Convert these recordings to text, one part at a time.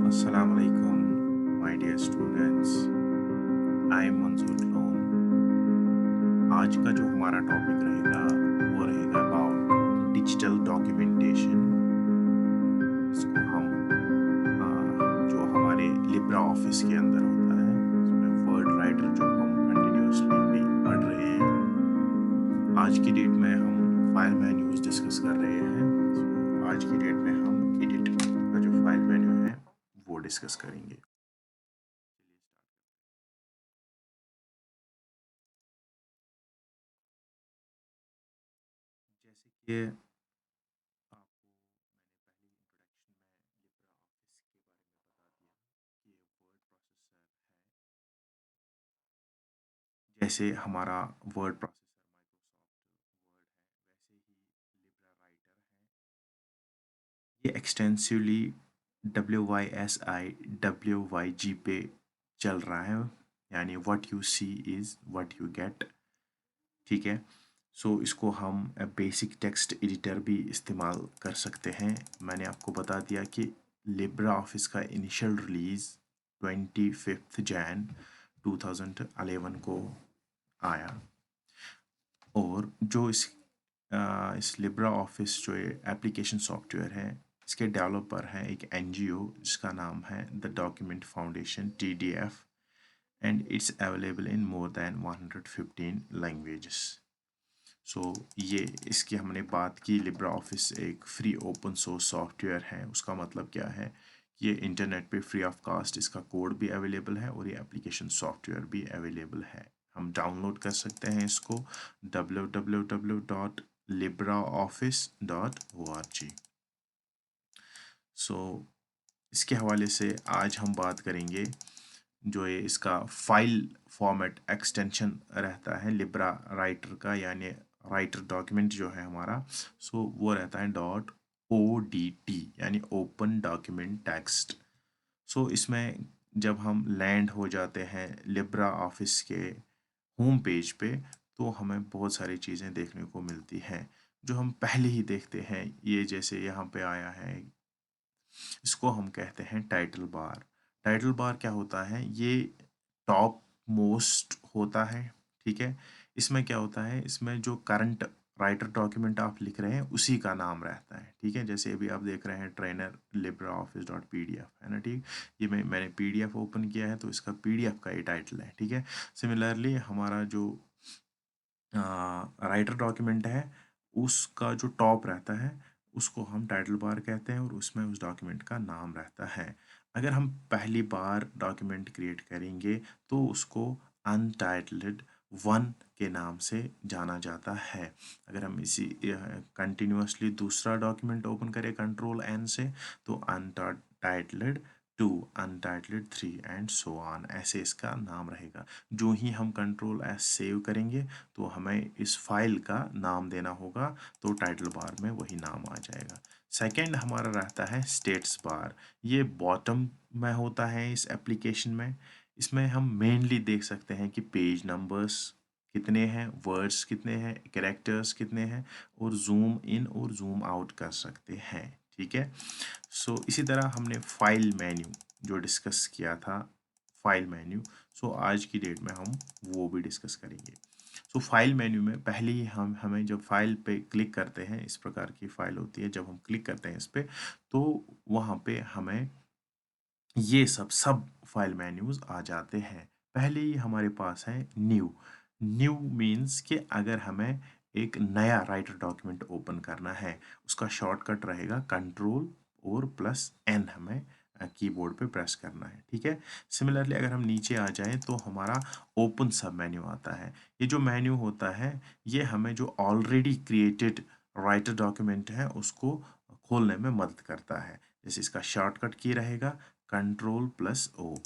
Assalamu alaikum, my dear students. I am Manzoor Loan. आज का जो हमारा टॉपिक रहेगा वो रहेगा अबाउट डिजिटल डॉक्यूमेंटेशन। इसको हम जो हमारे लिब्रा ऑफिस के अंदर होता है, इसमें वर्ड राइटर जो हम कंटिन्यूसली भी पढ़ रहे हैं। आज की डेट में हम फाइल मेन्यूज डिस्कस कर रहे हैं। आज की डेट में हम एडिट का जो फाइल मेन्यू है वो डिस्कस करेंगे। जैसे कि आपको मैंने पहले इंट्रोडक्शन में लिब्रा ऑफिस के बारे में बता दिया कि ये वर्ड प्रोसेसर है। जैसे हमारा वर्ड प्रोसेसर माइक्रोसॉफ्ट वर्ड है, वैसे ही लिब्रा राइटर है। ये एक्सटेंसिवली WYSI WYG पे चल रहा है, यानी what you see is what you get. ठीक है। सो इसको हम बेसिक टेक्स्ट एडिटर भी इस्तेमाल कर सकते हैं। मैंने आपको बता दिया कि लिब्रा ऑफिस का इनिशियल रिलीज़ 25 जैन 2011 को आया। और जो इस लिब्रा ऑफिस जो एप्लीकेशन सॉफ्टवेयर है, इसके डेवलपर हैं एक NGO जिसका नाम है the Document Foundation TDF, and it's available in more than 115 languages. So ये इसकी हमने बात की। लिब्रा ऑफिस एक फ्री ओपन सोर्स सॉफ्टवेयर है। उसका मतलब क्या है कि ये इंटरनेट पे फ्री ऑफ कास्ट इसका कोड भी अवेलेबल है और ये एप्लीकेशन सॉफ्टवेयर भी अवेलेबल है। हम डाउनलोड कर सकते हैं इसको www.libraoffice.org। सो इसके हवाले से आज हम बात करेंगे जो ये इसका फाइल फॉर्मेट एक्सटेंशन रहता है लिब्रा राइटर का, यानी राइटर डॉक्यूमेंट जो है हमारा, सो वो रहता है .odt, यानी ओपन डॉक्यूमेंट टेक्स्ट। सो इसमें जब हम लैंड हो जाते हैं लिब्रा ऑफिस के होम पेज पे, तो हमें बहुत सारी चीज़ें देखने को मिलती हैं जो हम पहले ही देखते हैं। ये जैसे यहाँ पे आया है, इसको हम कहते हैं टाइटल बार। टाइटल बार क्या होता है? ये टॉप मोस्ट होता है। ठीक है। इसमें क्या होता है, इसमें जो करंट राइटर डॉक्यूमेंट आप लिख रहे हैं उसी का नाम रहता है। ठीक है। जैसे अभी आप देख रहे हैं ट्रेनर लिब्रा ऑफिस .pdf है ना। ठीक। ये मैंने PDF ओपन किया है तो इसका PDF का ये टाइटल है। ठीक है। सिमिलरली हमारा जो राइटर डॉक्यूमेंट है उसका जो टॉप रहता है उसको हम टाइटल बार कहते हैं और उसमें उस डॉक्यूमेंट का नाम रहता है। अगर हम पहली बार डॉक्यूमेंट क्रिएट करेंगे तो उसको अनटाइटल्ड 1 के नाम से जाना जाता है। अगर हम इसी कंटिन्यूसली दूसरा डॉक्यूमेंट ओपन करें Ctrl+N से, तो untitled 2, untitled 3 and so on, ऐसे इसका नाम रहेगा। जो ही हम Ctrl+S सेव करेंगे तो हमें इस फाइल का नाम देना होगा, तो टाइटल बार में वही नाम आ जाएगा। सेकंड हमारा रहता है स्टेट्स बार। ये बॉटम में होता है इस एप्लीकेशन में। इसमें हम मेनली देख सकते हैं कि पेज नंबर्स कितने हैं, वर्ड्स कितने हैं, कैरेक्टर्स कितने हैं, और जूम इन और जूम आउट कर सकते हैं। ठीक है। सो इसी तरह हमने फाइल मेन्यू जो डिस्कस किया था, फाइल मेन्यू, सो आज की डेट में हम वो भी डिस्कस करेंगे। सो फाइल मेन्यू में पहले ही हमें जब फाइल पे क्लिक करते हैं, इस प्रकार की फाइल होती है, जब हम क्लिक करते हैं इस पे तो वहाँ पे हमें ये सब फाइल मेन्यूज आ जाते हैं। पहले ही हमारे पास है न्यू। न्यू मीन्स कि अगर हमें एक नया राइटर डॉक्यूमेंट ओपन करना है, उसका शॉर्टकट रहेगा Ctrl+N, हमें कीबोर्ड पे प्रेस करना है। ठीक है। सिमिलरली अगर हम नीचे आ जाएं तो हमारा ओपन सब मेन्यू आता है। ये जो मेन्यू होता है ये हमें जो ऑलरेडी क्रिएटेड राइटर डॉक्यूमेंट है उसको खोलने में मदद करता है। जैसे इसका शॉर्टकट की रहेगा Ctrl+O।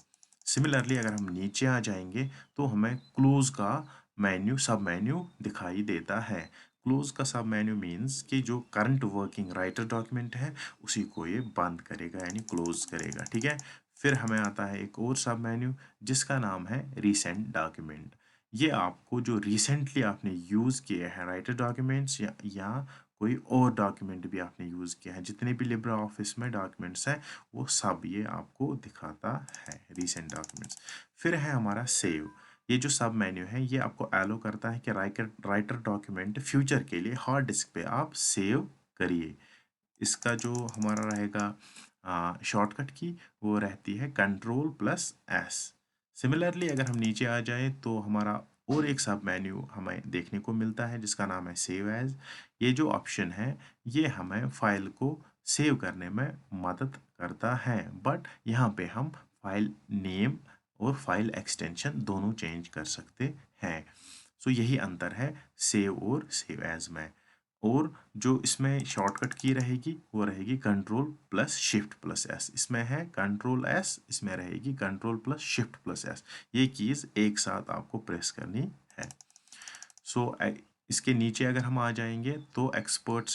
सिमिलरली अगर हम नीचे आ जाएंगे तो हमें क्लोज का मेन्यू सब मेन्यू दिखाई देता है। क्लोज का सब मेन्यू मीन्स कि जो करंट वर्किंग राइटर डॉक्यूमेंट है उसी को ये बंद करेगा, यानी क्लोज करेगा। ठीक है। फिर हमें आता है एक और सब मेन्यू जिसका नाम है रिसेंट डॉक्यूमेंट। ये आपको जो रिसेंटली आपने यूज़ किए हैं राइटर डॉक्यूमेंट्स या कोई और डॉक्यूमेंट भी आपने यूज़ किया है, जितने भी लिब्रा ऑफिस में डॉक्यूमेंट्स हैं वो सब ये आपको दिखाता है, रीसेंट डॉक्यूमेंट्स। फिर है हमारा सेव। ये जो सब मेन्यू है ये आपको एलो करता है कि राइटर डॉक्यूमेंट फ्यूचर के लिए हार्ड डिस्क पे आप सेव करिए। इसका जो हमारा रहेगा शॉर्टकट की वो रहती है Ctrl+S। सिमिलरली अगर हम नीचे आ जाए तो हमारा और एक सब मेन्यू हमें देखने को मिलता है जिसका नाम है सेव एज। ये जो ऑप्शन है ये हमें फाइल को सेव करने में मदद करता है, बट यहाँ पे हम फाइल नेम और फाइल एक्सटेंशन दोनों चेंज कर सकते हैं। सो यही अंतर है सेव और सेव एज में। और जो इसमें शॉर्टकट की रहेगी वो रहेगी Ctrl+Shift+S। इसमें है Ctrl+S, इसमें रहेगी Ctrl+Shift+S। ये कीज़ एक साथ आपको प्रेस करनी है। सो इसके नीचे अगर हम आ जाएंगे तो एक्सपोर्ट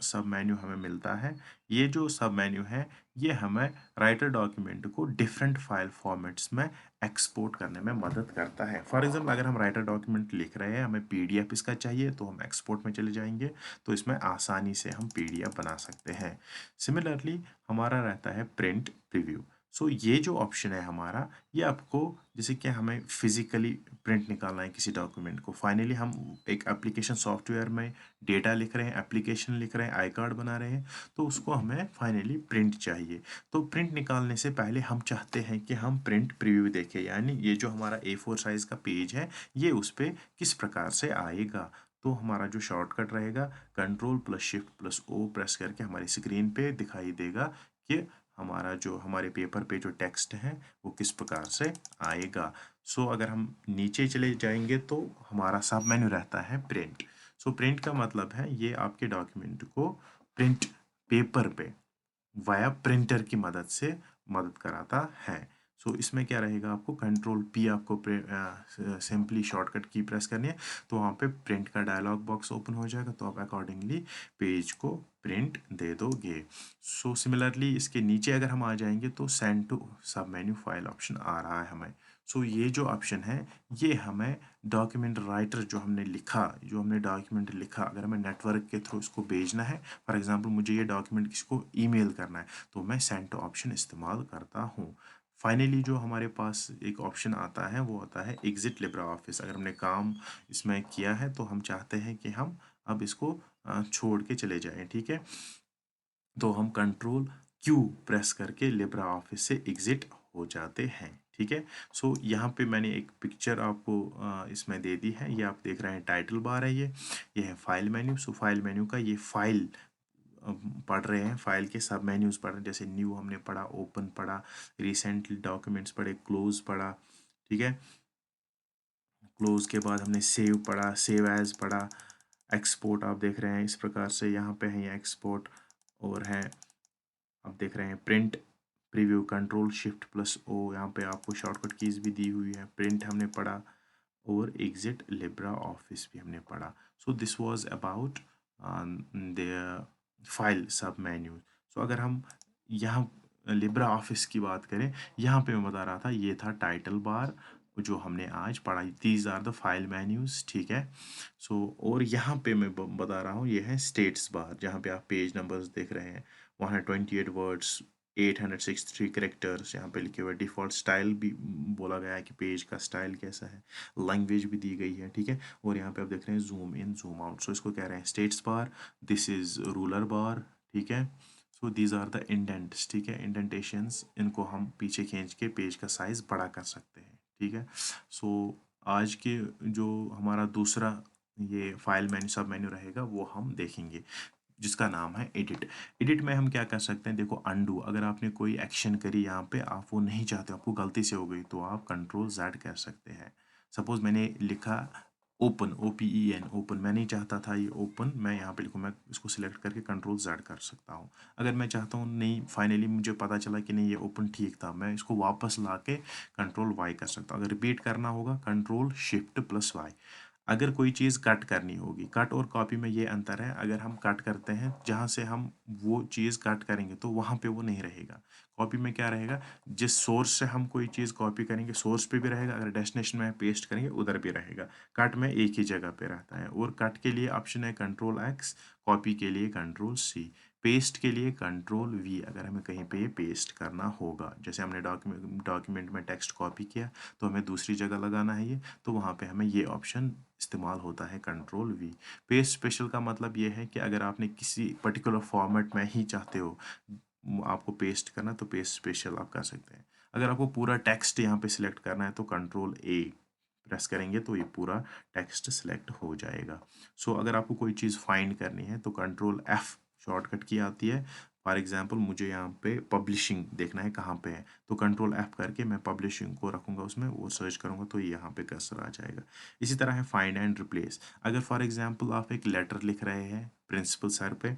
सब मेन्यू हमें मिलता है। ये जो सब मेन्यू है ये हमें राइटर डॉक्यूमेंट को डिफरेंट फाइल फॉर्मेट्स में एक्सपोर्ट करने में मदद करता है। फॉर एग्जांपल अगर हम राइटर डॉक्यूमेंट लिख रहे हैं, हमें पीडीएफ इसका चाहिए, तो हम एक्सपोर्ट में चले जाएंगे तो इसमें आसानी से हम पीडीएफ बना सकते हैं। सिमिलरली हमारा रहता है प्रिंट प्रीव्यू। सो ये जो ऑप्शन है हमारा, ये आपको जैसे कि हमें फिजिकली प्रिंट निकालना है किसी डॉक्यूमेंट को, फाइनली हम एक एप्लीकेशन सॉफ्टवेयर में डेटा लिख रहे हैं, एप्लीकेशन लिख रहे हैं, आई कार्ड बना रहे हैं, तो उसको हमें फाइनली प्रिंट चाहिए। तो प्रिंट निकालने से पहले हम चाहते हैं कि हम प्रिंट प्रीव्यू देखें, यानी ये जो हमारा A4 साइज़ का पेज है ये उस पर किस प्रकार से आएगा। तो हमारा जो शॉर्टकट रहेगा Ctrl+Shift+O प्रेस करके हमारी स्क्रीन पे दिखाई देगा कि हमारा जो हमारे पेपर पे जो टेक्स्ट है वो किस प्रकार से आएगा। सो अगर हम नीचे चले जाएंगे तो हमारा सब मेन्यू रहता है प्रिंट। सो प्रिंट का मतलब है ये आपके डॉक्यूमेंट को प्रिंट पेपर पे वाया प्रिंटर की मदद से मदद कराता है। सो इसमें क्या रहेगा, आपको Ctrl+P आपको सिंपली शॉर्टकट की प्रेस करनी है तो वहाँ पे प्रिंट का डायलॉग बॉक्स ओपन हो जाएगा, तो आप अकॉर्डिंगली पेज को प्रिंट दे दोगे। सो सिमिलरली इसके नीचे अगर हम आ जाएंगे तो सेंड टू सब मेन्यू फाइल ऑप्शन आ रहा है हमें। सो ये जो ऑप्शन है ये हमें डॉक्यूमेंट राइटर जो हमने डॉक्यूमेंट लिखा, अगर हमें नेटवर्क के थ्रू इसको भेजना है, फॉर एग्जांपल मुझे ये डॉक्यूमेंट किसी को ईमेल करना है तो मैं सेंड टू ऑप्शन इस्तेमाल करता हूँ। फाइनली जो हमारे पास एक ऑप्शन आता है वो आता है एग्जिट लिब्रा ऑफिस। अगर हमने काम इसमें किया है तो हम चाहते हैं कि हम अब इसको छोड़ के चले जाएं, ठीक है। तो हम Ctrl+Q प्रेस करके लिब्रा ऑफिस से एग्जिट हो जाते हैं, ठीक है। सो यहाँ पे मैंने एक पिक्चर आपको इसमें दे दी है, ये आप देख रहे हैं टाइटल बार है, ये है फाइल मेन्यू। सो फाइल मेन्यू का ये फाइल पढ़ रहे हैं, फाइल के सब मेन्यूज़ पढ़ रहे हैं, जैसे न्यू हमने पढ़ा, ओपन पढ़ा, रिसेंटली डॉक्यूमेंट्स पढ़े, क्लोज पढ़ा, ठीक है। क्लोज के बाद हमने सेव पढ़ा, सेव एज पढ़ा, एक्सपोर्ट आप देख रहे हैं इस प्रकार से यहाँ पे है ये एक्सपोर्ट, और है आप देख रहे हैं प्रिंट प्रीव्यू Ctrl+Shift+O। यहाँ पे आपको शॉर्टकट कीज़ भी दी हुई है। प्रिंट हमने पढ़ा और एग्जिट लिब्रा ऑफिस भी हमने पढ़ा। So this was about the file सब मेन्यू। सो अगर हम यहाँ लिब्रा ऑफिस की बात करें, यहाँ पे मैं बता रहा था ये था टाइटल बार जो हमने आज पढ़ा, these are the file menus, ठीक है। सो और यहाँ पे मैं बता रहा हूँ ये है स्टेट्स बार, जहाँ पे आप पेज नंबर्स देख रहे हैं, वहाँ है 28 वर्ड्स, 863 करेक्टर्स यहाँ पे लिखे हुए। डिफ़ॉल्ट स्टाइल भी बोला गया है कि पेज का स्टाइल कैसा है, लैंग्वेज भी दी गई है, ठीक है। और यहाँ पे आप देख रहे हैं zoom in zoom out. So इसको कह रहे हैं status bar, this is ruler bar, ठीक है। So these are the indents, ठीक है, इंडेंटेशंस, इनको हम पीछे खींच के पेज का साइज़ बड़ा कर सकते हैं, ठीक है। सो आज के जो हमारा दूसरा ये फाइल मेन्यू सब मेन्यू रहेगा वो हम देखेंगे, जिसका नाम है एडिट। एडिट में हम क्या कर सकते हैं, देखो अंडू, अगर आपने कोई एक्शन करी यहाँ पे, आप वो नहीं चाहते, आपको गलती से हो गई, तो आप Ctrl+Z कर सकते हैं। सपोज मैंने लिखा ओपन, OPEN ओपन, मैं नहीं चाहता था ये ओपन, मैं यहाँ पे लिखूँ, मैं इसको सिलेक्ट करके Ctrl+Z कर सकता हूँ। अगर मैं चाहता हूँ नहीं, फाइनली मुझे पता चला कि नहीं ये ओपन ठीक था, मैं इसको वापस ला के Ctrl+Y कर सकता हूँ। अगर रिपीट करना होगा Ctrl+Shift+Y। अगर कोई चीज़ कट करनी होगी, कट और कॉपी में ये अंतर है, अगर हम कट करते हैं जहाँ से हम वो चीज़ कट करेंगे तो वहाँ पे वो नहीं रहेगा। कॉपी में क्या रहेगा, जिस सोर्स से हम कोई चीज़ कॉपी करेंगे सोर्स पे भी रहेगा, अगर डेस्टिनेशन में पेस्ट करेंगे उधर भी रहेगा। कट में एक ही जगह पे रहता है, और कट के लिए ऑप्शन है कंट्रोल एक्स, कॉपी के लिए कंट्रोल सी, पेस्ट के लिए कंट्रोल वी, अगर हमें कहीं पे ये पेस्ट करना होगा। जैसे हमने डॉक्यूमेंट में टेक्स्ट कॉपी किया तो हमें दूसरी जगह लगाना है ये, तो वहाँ पे हमें ये ऑप्शन इस्तेमाल होता है कंट्रोल वी। पेस्ट स्पेशल का मतलब ये है कि अगर आपने किसी पर्टिकुलर फॉर्मेट में ही चाहते हो आपको पेस्ट करना, तो पेस्ट स्पेशल आप कर सकते हैं। अगर आपको पूरा टेक्स्ट यहाँ पे सिलेक्ट करना है तो कंट्रोल ए प्रेस करेंगे तो ये पूरा टेक्स्ट सिलेक्ट हो जाएगा। सो अगर आपको कोई चीज़ फाइंड करनी है तो कंट्रोल एफ शॉर्टकट की आती है। फॉर एग्जांपल मुझे यहाँ पे पब्लिशिंग देखना है कहाँ पे है, तो कंट्रोल एफ करके मैं पब्लिशिंग को रखूँगा उसमें, वो सर्च करूँगा तो ये यहाँ पे कर्सर आ जाएगा। इसी तरह है फाइंड एंड रिप्लेस। अगर फॉर एग्जांपल आप एक लेटर लिख रहे हैं प्रिंसिपल सर पे,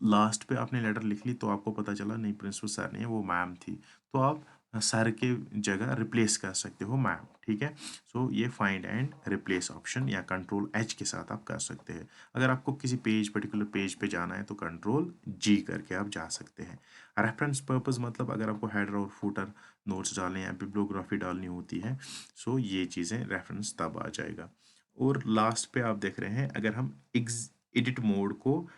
लास्ट पे आपने लेटर लिख ली तो आपको पता चला नहीं प्रिंसिपल सर नहीं है वो मैम थी, तो आप सर के जगह रिप्लेस कर सकते हो मैम, ठीक है। सो ये फाइंड एंड रिप्लेस ऑप्शन या कंट्रोल एच के साथ आप कर सकते हैं। अगर आपको किसी पेज पर्टिकुलर पेज पे जाना है तो कंट्रोल जी करके आप जा सकते हैं। रेफरेंस पर्पस मतलब अगर आपको हेडर और फुटर नोट्स डालने या बिब्लियोग्राफी डालनी होती है, सो ये चीज़ें रेफरेंस तब आ जाएगा। और लास्ट पे आप देख रहे हैं अगर हम एडिट मोड को,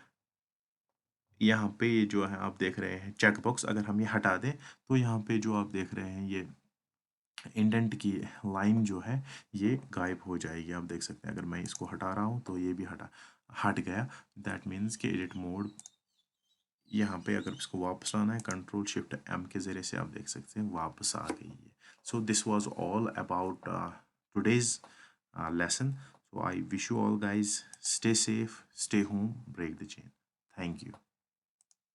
यहाँ पे ये जो है आप देख रहे हैं चेक बॉक्स, अगर हम ये हटा दें तो यहाँ पे जो आप देख रहे हैं ये इंडेंट की लाइन जो है ये गायब हो जाएगी। आप देख सकते हैं अगर मैं इसको हटा रहा हूँ तो ये भी हट गया। दैट मीन्स कि एडिट मोड, यहाँ पे अगर इसको वापस लाना है कंट्रोल शिफ्ट एम के ज़रिए से आप देख सकते हैं वापस आ गई है। So this was all about today's lesson. So I wish you all guys stay safe, stay home, break the chain. Thank you.